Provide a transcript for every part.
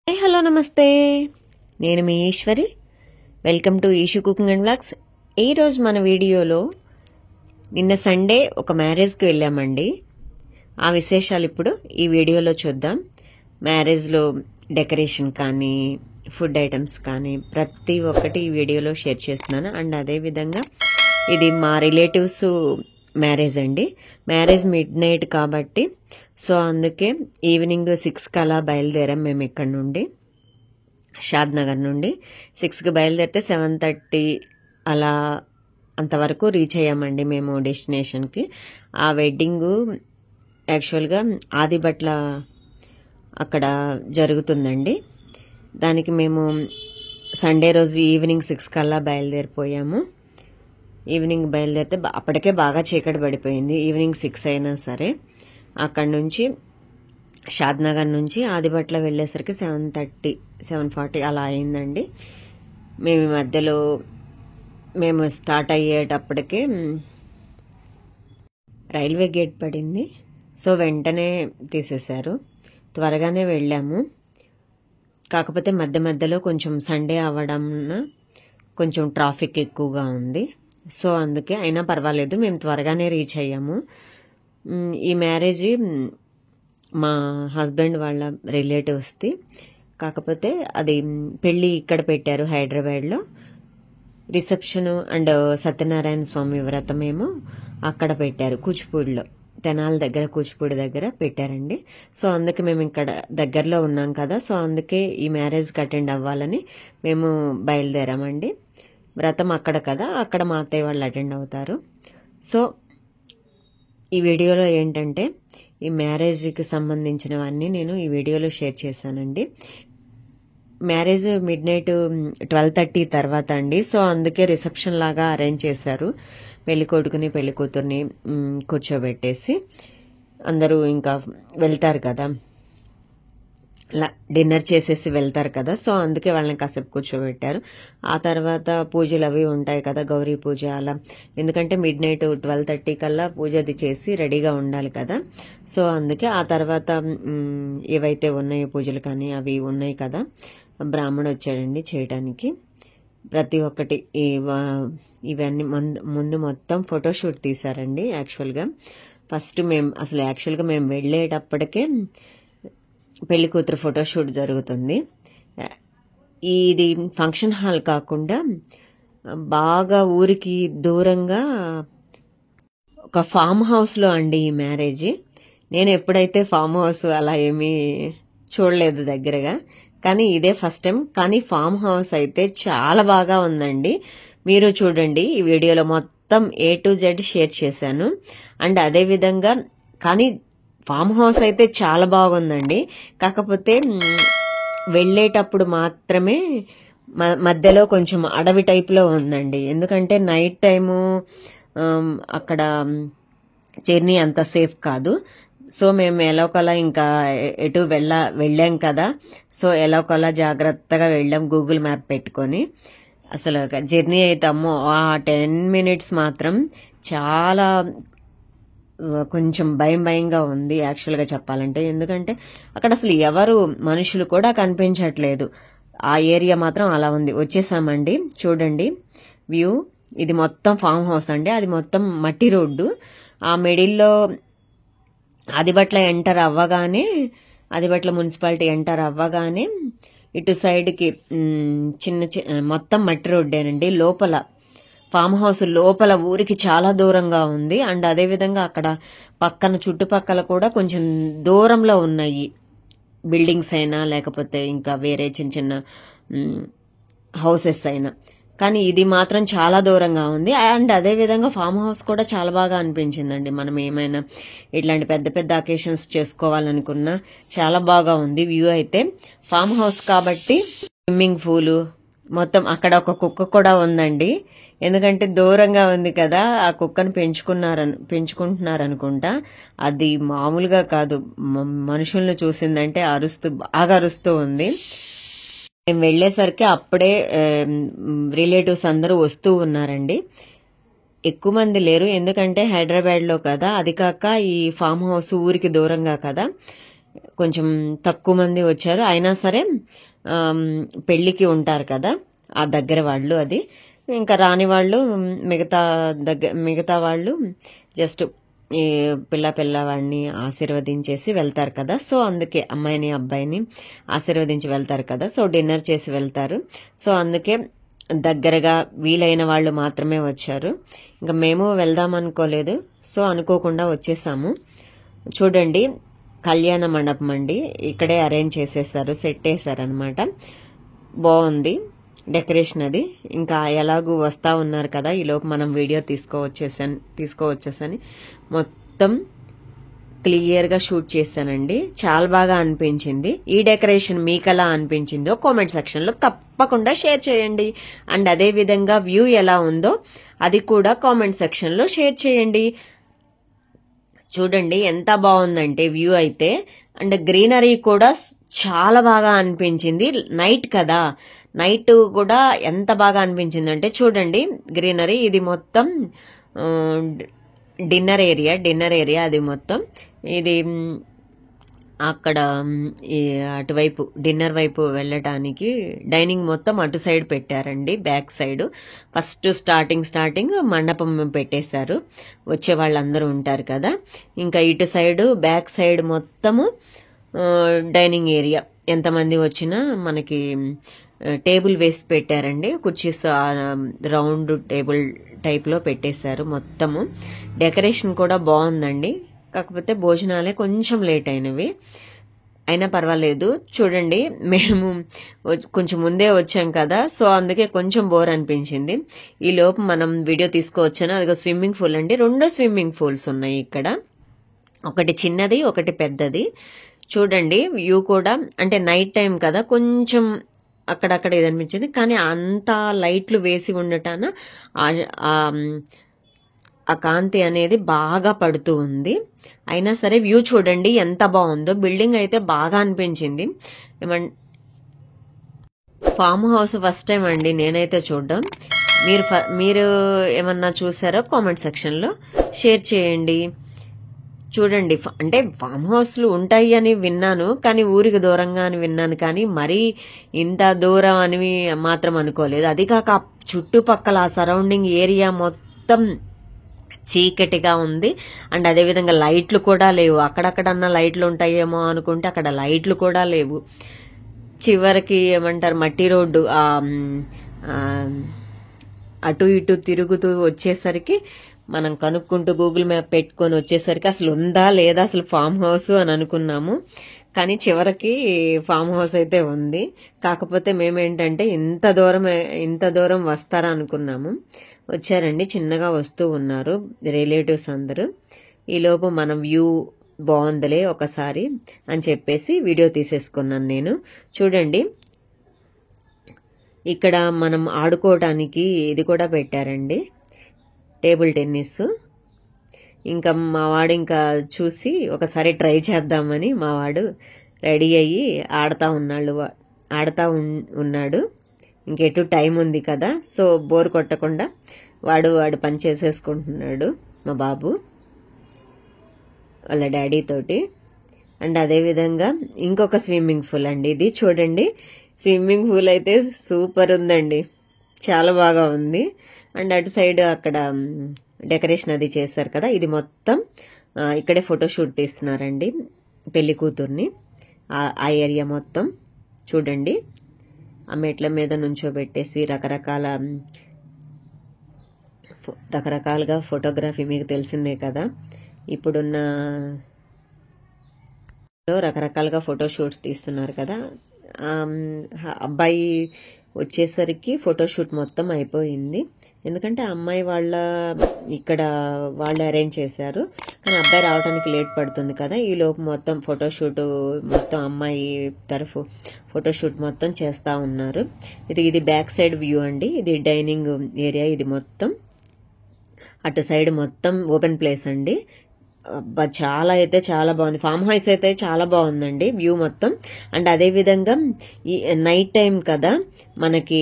Hi hello నమస్తే, నేను మీ Eshwari. Welcome to Eshu cooking and vlogs. ఈరోజు మన వీడియోలో నిన్న సండే ఒక మ్యారేజ్కి వెళ్ళామండి. ఆ విశేషాలు ఇప్పుడు ఈ వీడియోలో చూద్దాం. మ్యారేజ్లో డెకరేషన్ కానీ ఫుడ్ ఐటమ్స్ కానీ ప్రతి ఒక్కటి ఈ వీడియోలో షేర్ చేస్తున్నాను. అండ్ అదేవిధంగా ఇది మా రిలేటివ్స్ మ్యారేజ్ అండి. మ్యారేజ్ మిడ్ నైట్ కాబట్టి సో అందుకే ఈవినింగ్ 6కి అలా బయలుదేరాం మేము ఇక్కడ నుండి, షాద్ నగర్ నుండి. 6కి బయలుదేరితే 7:30 అలా అంతవరకు రీచ్ అయ్యామండి మేము డెస్టినేషన్కి. ఆ వెడ్డింగు యాక్చువల్గా ఆదిబట్ల అక్కడ జరుగుతుందండి. దానికి మేము సండే రోజు ఈవినింగ్ 6కి అలా బయలుదేరిపోయాము. ఈవినింగ్ బయలుదేరితే అప్పటికే బాగా చీకటి పడిపోయింది. ఈవినింగ్ 6 అయినా సరే అక్కడి నుంచి షాద్ నగర్ నుంచి ఆదిబట్ల వెళ్ళేసరికి 7:30 7:40 అలా అయిందండి. మేము ఈ మధ్యలో మేము స్టార్ట్ అయ్యేటప్పటికే రైల్వే గేట్ పడింది. సో వెంటనే తీసేశారు, త్వరగానే వెళ్ళాము. కాకపోతే మధ్య మధ్యలో కొంచెం సండే అవ్వడం కొంచెం ట్రాఫిక్ ఎక్కువగా ఉంది. సో అందుకే అయినా పర్వాలేదు, మేము త్వరగానే రీచ్ అయ్యాము. ఈ మ్యారేజ్ మా హస్బెండ్ వాళ్ళ రిలేటివ్స్ది. కాకపోతే అది పెళ్ళి ఇక్కడ పెట్టారు హైదరాబాద్లో. రిసెప్షన్ అండ్ సత్యనారాయణ స్వామి వ్రతం ఏమో అక్కడ పెట్టారు, కూచిపూడిలో, తెనాల దగ్గర కూచిపూడి దగ్గర పెట్టారండి. సో అందుకే మేము ఇక్కడ దగ్గరలో ఉన్నాం కదా, సో అందుకే ఈ మ్యారేజ్కి అటెండ్ అవ్వాలని మేము బయలుదేరామండి. వ్రతం అక్కడ కదా, అక్కడ మా అత్తయ్య వాళ్ళు అటెండ్ అవుతారు. సో ఈ వీడియోలో ఏంటంటే ఈ మ్యారేజ్కి సంబంధించినవన్నీ నేను ఈ వీడియోలో షేర్ చేశానండి. మ్యారేజ్ మిడ్ నైట్ 12:30 తర్వాత అండి. సో అందుకే రిసెప్షన్ లాగా అరేంజ్ చేశారు. పెళ్లి కొడుకుని పెళ్లి కూతుర్ని కూర్చోబెట్టేసి అందరూ ఇంకా వెళ్తారు కదా, డిన్నర్ చేసేసి వెళ్తారు కదా, సో అందుకే వాళ్ళని కాసేపు కూర్చోబెట్టారు. ఆ తర్వాత పూజలు అవి ఉంటాయి కదా, గౌరీ పూజ అలా, ఎందుకంటే మిడ్ నైట్ 12:30 కల్లా పూజ అది చేసి రెడీగా ఉండాలి కదా. సో అందుకే ఆ తర్వాత ఏవైతే ఉన్నాయో పూజలు కానీ అవి ఉన్నాయి కదా, బ్రాహ్మడు వచ్చాడండి చేయడానికి. ప్రతి ఒక్కటి ఇవన్నీ ముందు మొత్తం ఫోటోషూట్ తీశారండి. ఫస్ట్ మేము వెళ్ళేటప్పటికే పెళ్లి కూతురు ఫోటోషూట్ జరుగుతుంది. ఇది ఫంక్షన్ హాల్ కాకుండా బాగా ఊరికి దూరంగా ఒక ఫామ్ హౌస్లో అండి ఈ మ్యారేజ్. నేను ఎప్పుడైతే ఫామ్ హౌస్ అలా ఏమీ చూడలేదు దగ్గరగా, కానీ ఇదే ఫస్ట్ టైం. కానీ ఫామ్ హౌస్ అయితే చాలా బాగా ఉందండి. మీరు చూడండి, ఈ వీడియోలో మొత్తం A to Z షేర్ చేశాను. అండ్ అదేవిధంగా కానీ ఫామ్ హౌస్ అయితే చాలా బాగుందండి. కాకపోతే వెళ్ళేటప్పుడు మాత్రమే మధ్యలో కొంచెం అడవి టైప్లో ఉందండి. ఎందుకంటే నైట్ టైము అక్కడ జర్నీ అంత సేఫ్ కాదు. సో మేము ఎలాగోలా ఇంకా ఎటు వెళ్ళాం కదా, సో ఎలాగోలా జాగ్రత్తగా వెళ్ళాం గూగుల్ మ్యాప్ పెట్టుకొని. అసలు జర్నీ అయితే అమ్మో, ఆ 10 minutes మాత్రం చాలా కొంచెం భయంగా ఉంది యాక్చువల్గా చెప్పాలంటే. ఎందుకంటే అక్కడ అసలు ఎవరు మనుషులు కూడా కనిపించట్లేదు. ఆ ఏరియా మాత్రం అలా ఉంది. వచ్చేసామండి, చూడండి వ్యూ. ఇది మొత్తం ఫామ్ హౌస్ అండి, అది మొత్తం మట్టి రోడ్డు. ఆ మిడిల్లో ఆదిబట్ల ఎంటర్ అవ్వగానే, ఆదిబట్ల మున్సిపాలిటీ ఎంటర్ అవ్వగానే ఇటు సైడ్కి మొత్తం మట్టి రోడ్డేనండి. లోపల ఫామ్ హౌస్ లోపల ఊరికి చాలా దూరంగా ఉంది. అండ్ అదేవిధంగా అక్కడ పక్కన చుట్టుపక్కల కూడా కొంచెం దూరంలో ఉన్నాయి బిల్డింగ్స్ అయినా లేకపోతే ఇంకా వేరే చిన్న చిన్న హౌసెస్ అయినా, కానీ ఇది మాత్రం చాలా దూరంగా ఉంది. అండ్ అదేవిధంగా ఫామ్ హౌస్ కూడా చాలా బాగా అనిపించిందండి. మనం ఏమైనా ఇట్లాంటి పెద్ద పెద్ద అకేషన్స్ చేసుకోవాలనుకున్నా చాలా బాగా ఉంది వ్యూ అయితే. ఫామ్ హౌస్ కాబట్టి స్విమ్మింగ్ పూల్ మొత్తం, అక్కడ ఒక కుక్క కూడా ఉందండి. ఎందుకంటే దూరంగా ఉంది కదా, ఆ కుక్కను పెంచుకుంటున్నారు అనుకుంటా. అది మామూలుగా కాదు, మనుషులను చూసిందంటే బాగా అరుస్తూ ఉంది. మేము వెళ్ళేసరికి అప్పుడే రిలేటివ్స్ అందరూ వస్తూ ఉన్నారండి. ఎక్కువ మంది లేరు, ఎందుకంటే హైదరాబాద్లో కదా, అది కాక ఈ ఫామ్ హౌస్ ఊరికి దూరంగా కదా, కొంచెం తక్కువ మంది వచ్చారు. అయినా సరే పెళ్ళికి ఉంటారు కదా ఆ దగ్గర వాళ్ళు, అది ఇంకా రాని వాళ్ళు మిగతా వాళ్ళు జస్ట్ ఈ పిల్లవాడిని ఆశీర్వదించేసి వెళ్తారు కదా. సో అందుకే అమ్మాయిని అబ్బాయిని ఆశీర్వదించి వెళ్తారు కదా. సో డిన్నర్ చేసి వెళ్తారు. సో అందుకే దగ్గరగా వీలైన వాళ్ళు మాత్రమే వచ్చారు. ఇంకా మేము వెళ్దాం అనుకోలేదు. సో అనుకోకుండా వచ్చేసాము. చూడండి, కళ్యాణ మండపం అండి, ఇక్కడే అరేంజ్ చేసేసారు, సెట్ వేసారనమాట. బాగుంది డెకరేషన్ అది. ఇంకా ఎలాగూ వస్తా ఉన్నారు కదా, ఈలోపు మనం వీడియో తీసుకోవచ్చేసని మొత్తం క్లియర్గా షూట్ చేశానండి. చాలా బాగా అనిపించింది. ఈ డెకరేషన్ మీకు ఎలా అనిపించిందో కామెంట్ సెక్షన్లో తప్పకుండా షేర్ చేయండి. అండ్ అదే విధంగా వ్యూ ఎలా ఉందో అది కూడా కామెంట్ సెక్షన్లో షేర్ చేయండి. చూడండి ఎంత బాగుందంటే వ్యూ అయితే. అండ్ గ్రీనరీ కూడా చాలా బాగా అనిపించింది. నైట్ కదా, నైట్ కూడా ఎంత బాగా అనిపించింది అంటే చూడండి గ్రీనరీ. ఇది మొత్తం డిన్నర్ ఏరియా అది మొత్తం. ఇది అక్కడ అటువైపు డిన్నర్ వైపు వెళ్ళటానికి డైనింగ్ మొత్తం అటు సైడ్ పెట్టారండి, బ్యాక్ సైడ్. ఫస్ట్ స్టార్టింగ్ మండపం పెట్టేశారు, వచ్చే వాళ్ళందరూ ఉంటారు కదా. ఇంకా ఇటు సైడు బ్యాక్ సైడ్ మొత్తము డైనింగ్ ఏరియా, ఎంతమంది వచ్చినా మనకి టేబుల్ వేసి పెట్టారండి, కుర్చీస్ రౌండ్ టేబుల్ టైప్లో పెట్టేశారు మొత్తము. డెకరేషన్ కూడా బాగుందండి. కాకపోతే భోజనాలే కొంచెం లేట్ అయినవి, అయినా పర్వాలేదు. చూడండి మేము కొంచెం ముందే వచ్చాం కదా, సో అందుకే కొంచెం బోర్ అనిపించింది. ఈ లోపు మనం వీడియో తీసుకోవచ్చాను. అదిగో స్విమ్మింగ్ పూల్ అండి, 2 స్విమ్మింగ్ పూల్స్ ఉన్నాయి ఇక్కడ, ఒకటి చిన్నది ఒకటి పెద్దది. చూడండి వ్యూ కూడా, అంటే నైట్ టైం కదా కొంచెం అక్కడక్కడ ఇది అనిపించింది, కానీ అంత లైట్లు వేసి ఉండటాన ఆ కాంతి అనేది బాగా పడుతూ ఉంది. అయినా సరే వ్యూ చూడండి ఎంత బాగుందో. బిల్డింగ్ అయితే బాగా అనిపించింది. ఫామ్ హౌస్ ఫస్ట్ టైం అండి నేనైతే చూడడం. మీరు ఏమన్నా చూసారో కామెంట్ సెక్షన్లో షేర్ చేయండి. చూడండి, అంటే ఫామ్ హౌస్లు ఉంటాయి అని విన్నాను, కానీ ఊరికి దూరంగా అని విన్నాను, కానీ మరీ ఇంత దూరం అని మాత్రం అనుకోలేదు. అది కాక చుట్టుపక్కల ఆ సరౌండింగ్ ఏరియా మొత్తం చీకటిగా ఉంది. అండ్ అదేవిధంగా లైట్లు కూడా లేవు. అక్కడక్కడన్నా లైట్లు ఉంటాయేమో అనుకుంటే అక్కడ లైట్లు కూడా లేవు. చివరికి ఏమంటారు, మట్టి రోడ్డు అటు ఇటు తిరుగుతూ వచ్చేసరికి మనం కనుక్కుంటూ గూగుల్ మ్యాప్ పెట్టుకొని వచ్చేసరికి అసలు ఉందా లేదా అసలు ఫామ్ హౌస్ అని అనుకున్నాము. కానీ చివరికి ఫామ్ హౌస్ అయితే ఉంది. కాకపోతే మేమేంటంటే ఇంత దూరం వస్తారా అనుకున్నాము. వచ్చారండి, చిన్నగా వస్తూ ఉన్నారు రిలేటివ్స్ అందరూ. ఈలోపు మనం వ్యూ బాగుందిలే ఒకసారి అని చెప్పేసి వీడియో తీసేసుకున్నాను నేను. చూడండి ఇక్కడ మనం ఆడుకోవడానికి ఇది కూడా పెట్టారండి, టేబుల్ టెన్నిస్. ఇంకా మావాడు ఇంకా చూసి ఒకసారి ట్రై చేద్దామని మావాడు రెడీ అయ్యి ఆడుతూ ఉన్నాడు. ఇంకెటు టైం ఉంది కదా, సో బోర్ కొట్టకుండా వాడు పని చేసేసుకుంటున్నాడు మా బాబు వాళ్ళ డాడీ తోటి. అండ్ అదేవిధంగా ఇంకొక స్విమ్మింగ్ పూల్ అండి ఇది. చూడండి స్విమ్మింగ్ పూల్ అయితే సూపర్ ఉందండి, చాలా బాగా ఉంది. అండ్ అటు సైడ్ అక్కడ డెకరేషన్ అది చేశారు కదా, ఇది మొత్తం ఇక్కడే ఫోటోషూట్ తీస్తున్నారండి పెళ్లి కూతుర్ని. ఆ ఏరియా మొత్తం చూడండి, ఆ మెట్ల మీద నుంచోబెట్టేసి రకరకాలుగా ఫోటోగ్రఫీ మీకు తెలిసిందే కదా, ఇప్పుడున్న రకరకాలుగా ఫోటోషూట్స్ తీస్తున్నారు కదా. అబ్బాయి వచ్చేసరికి ఫోటోషూట్ మొత్తం అయిపోయింది, ఎందుకంటే అమ్మాయి వాళ్ళు అరేంజ్ చేశారు, కానీ అబ్బాయి రావడానికి లేట్ పడుతుంది కదా. ఈ లోపు మొత్తం ఫోటోషూట్ మొత్తం అమ్మాయి తరఫు ఫోటోషూట్ మొత్తం చేస్తూ ఉన్నారు. ఇది బ్యాక్ సైడ్ వ్యూ అండి, ఇది డైనింగ్ ఏరియా. ఇది మొత్తం అటు సైడ్ మొత్తం ఓపెన్ ప్లేస్ అండి. చాలా బాగుంది. ఫామ్ హౌస్ అయితే చాలా బాగుందండి వ్యూ మొత్తం. అండ్ అదేవిధంగా ఈ నైట్ టైం కదా, మనకి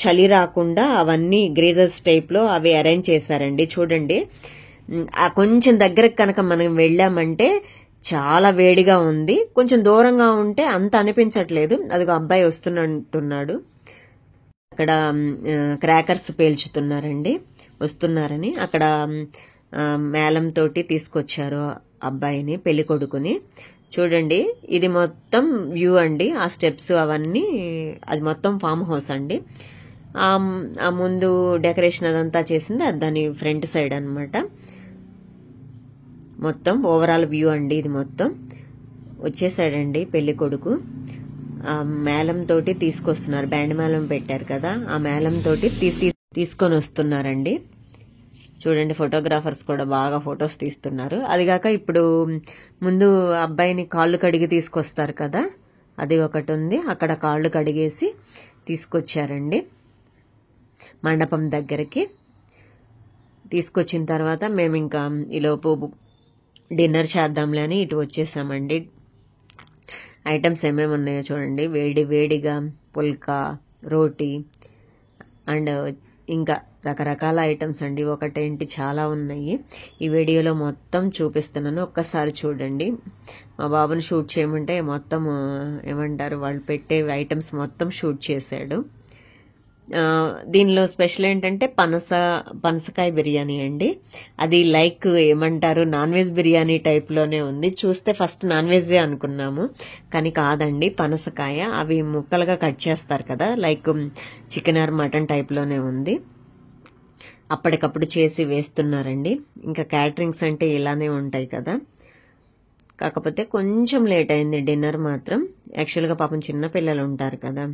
చలి రాకుండా అవన్నీ గ్రేజర్స్ టైప్లో అవి అరేంజ్ చేశారండి. చూడండి కొంచెం దగ్గరకు కనుక మనం వెళ్ళామంటే చాలా వేడిగా ఉంది. కొంచెం దూరంగా ఉంటే అంత అనిపించట్లేదు. అదిగో అబ్బాయి వస్తున్నట్టున్నాడు. అక్కడ క్రాకర్స్ పేల్చుతున్నారండి, వస్తున్నారని. అక్కడ మేళం తోటి తీసుకొచ్చారు అబ్బాయిని, పెళ్లి కొడుకుని. చూడండి, ఇది మొత్తం వ్యూ అండి. ఆ స్టెప్స్ అవన్నీ, అది మొత్తం ఫామ్ హౌస్ అండి. ఆ ముందు డెకరేషన్ అదంతా చేసింది అది దాని ఫ్రంట్ సైడ్ అన్నమాట. మొత్తం ఓవరాల్ వ్యూ అండి. ఇది మొత్తం వచ్చేసాడండి పెళ్లి కొడుకు. ఆ మేళం తోటి తీసుకొస్తున్నారు, బ్యాండ్ మేళం పెట్టారు కదా, ఆ మేళం తోటి తీసుకొని వస్తున్నారండి. చూడండి, ఫోటోగ్రాఫర్స్ కూడా బాగా ఫొటోస్ తీస్తున్నారు. అదిగాక ఇప్పుడు ముందు అబ్బాయిని కాళ్ళు కడిగి తీసుకొస్తారు కదా, అది ఒకటి ఉంది. అక్కడ కాళ్ళు కడిగేసి తీసుకొచ్చారండి మండపం దగ్గరికి. తీసుకొచ్చిన తర్వాత మేము ఇంకా ఈలోపు డిన్నర్ చేద్దాంలే అని ఇటు వచ్చేసామండి. ఐటమ్స్ ఏమేమి ఉన్నాయో చూడండి. వేడి వేడిగా పుల్కా, రోటీ అండ్ ఇంకా రకరకాల ఐటమ్స్ అండి. ఒకటేంటి, చాలా ఉన్నాయి. ఈ వీడియోలో మొత్తం చూపిస్తున్నాను, ఒక్కసారి చూడండి. మా బాబుని షూట్ చేయమంటే మొత్తం ఏమంటారు, వాళ్ళు పెట్టే ఐటమ్స్ మొత్తం షూట్ చేశాడు. దీనిలో స్పెషల్ ఏంటంటే పనసకాయ బిర్యానీ అండి. అది లైక్ ఏమంటారు, నాన్ వెజ్ బిర్యానీ టైప్లోనే ఉంది. చూస్తే ఫస్ట్ నాన్ వెజ్జే అనుకున్నాము, కానీ కాదండి, పనసకాయ. అవి ముక్కలుగా కట్ చేస్తారు కదా, లైక్ చికెన్ ఆర్ మటన్ టైప్లోనే ఉంది. అప్పటికప్పుడు చేసి వేస్తున్నారండి. ఇంకా క్యాటరింగ్స్ అంటే ఇలానే ఉంటాయి కదా. కాకపోతే కొంచెం లేట్ అయింది డిన్నర్ మాత్రం. యాక్చువల్గా పాపం చిన్న పిల్లలు ఉంటారు కదా,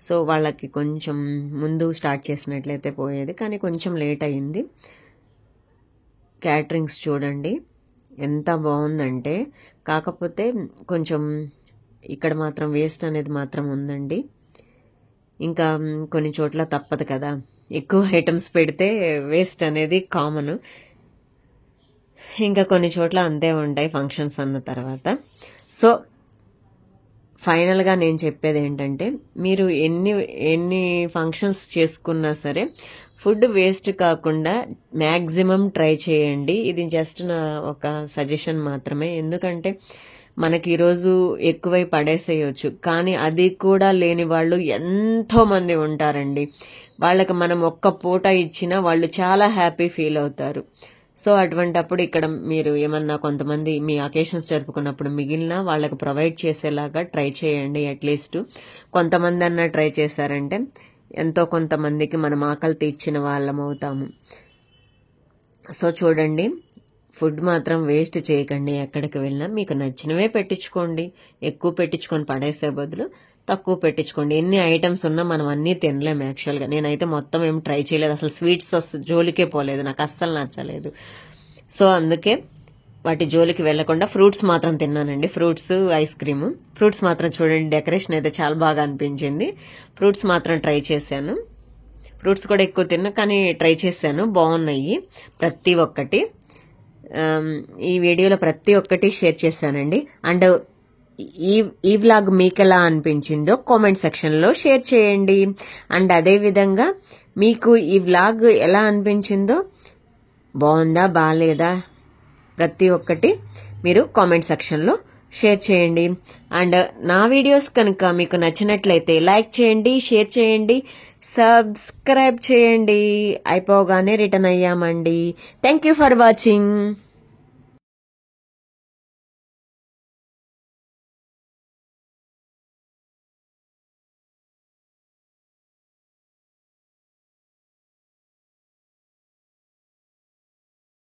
సో వాళ్ళకి కొంచెం ముందు స్టార్ట్ చేసినట్లయితే పోయేది, కానీ కొంచెం లేట్ అయింది. క్యాటరింగ్స్ చూడండి ఎంత బాగుందంటే, కాకపోతే కొంచెం ఇక్కడ మాత్రం వేస్ట్ అనేది మాత్రం ఉందండి. ఇంకా కొన్ని చోట్ల తప్పదు కదా, ఎక్కువ ఐటమ్స్ పెడితే వేస్ట్ అనేది కామన్. ఇంకా కొన్ని చోట్ల అంతే ఉంటాయి ఫంక్షన్స్ అన్న తర్వాత. సో ఫైనల్గా నేను చెప్పేది ఏంటంటే, మీరు ఎన్ని ఫంక్షన్స్ చేసుకున్నా సరే ఫుడ్ వేస్ట్ కాకుండా మ్యాక్సిమం ట్రై చేయండి. ఇది జస్ట్ నా ఒక సజెషన్ మాత్రమే. ఎందుకంటే మనకి ఈరోజు ఎక్కువై పడేసేయచ్చు, కానీ అది కూడా లేని వాళ్ళు ఎంతో మంది ఉంటారండి. వాళ్ళకి మనం ఒక్క పూట ఇచ్చినా వాళ్ళు చాలా హ్యాపీ ఫీల్ అవుతారు. సో అటువంటప్పుడు ఇక్కడ మీరు ఏమన్నా కొంతమంది మీ అకేషన్స్ జరుపుకున్నప్పుడు మిగిలిన వాళ్ళకి ప్రొవైడ్ చేసేలాగా ట్రై చేయండి. అట్లీస్ట్ కొంతమంది అన్నా ట్రై చేశారంటే ఎంతో కొంతమందికి మనం ఆకలి తీర్చిన వాళ్ళం అవుతాము. సో చూడండి, ఫుడ్ మాత్రం వేస్ట్ చేయకండి. ఎక్కడికి వెళ్ళినా మీకు నచ్చినవే పెట్టించుకోండి. ఎక్కువ పెట్టించుకొని పడేసే బదులు తక్కువ పెట్టించుకోండి. ఎన్ని ఐటమ్స్ ఉన్నా మనం అన్నీ తినలేము. యాక్చువల్గా నేనైతే మొత్తం ఏం ట్రై చేయలేదు, అసలు స్వీట్స్ జోలికే పోలేదు, నాకు అస్సలు నచ్చలేదు. సో అందుకే వాటి జోలికి వెళ్లకుండా ఫ్రూట్స్ మాత్రం తిన్నానండి. Fruits, ice cream. ఫ్రూట్స్ మాత్రం చూడండి, డెకరేషన్ అయితే చాలా బాగా అనిపించింది. ఫ్రూట్స్ మాత్రం ట్రై చేశాను. ఫ్రూట్స్ కూడా ఎక్కువ తిన్నా, కానీ ట్రై చేశాను, బాగున్నాయి ప్రతి ఒక్కటి. ఈ వీడియోలో ప్రతి ఒక్కటి షేర్ చేశానండి. అండ్ ఈ వ్లాగ్ మీకు ఎలా అనిపించిందో కామెంట్ సెక్షన్లో షేర్ చేయండి. అండ్ అదేవిధంగా మీకు ఈ వ్లాగ్ ఎలా అనిపించిందో, బాగుందా బాగాలేదా, ప్రతి ఒక్కటి మీరు కామెంట్ సెక్షన్లో షేర్ చేయండి. అండ్ నా వీడియోస్ కనుక మీకు నచ్చినట్లయితే లైక్ చేయండి, షేర్ చేయండి, సబ్స్క్రైబ్ చేయండి. అయిపోగానే రిటర్న్ అయ్యామండి. Thank you for watching.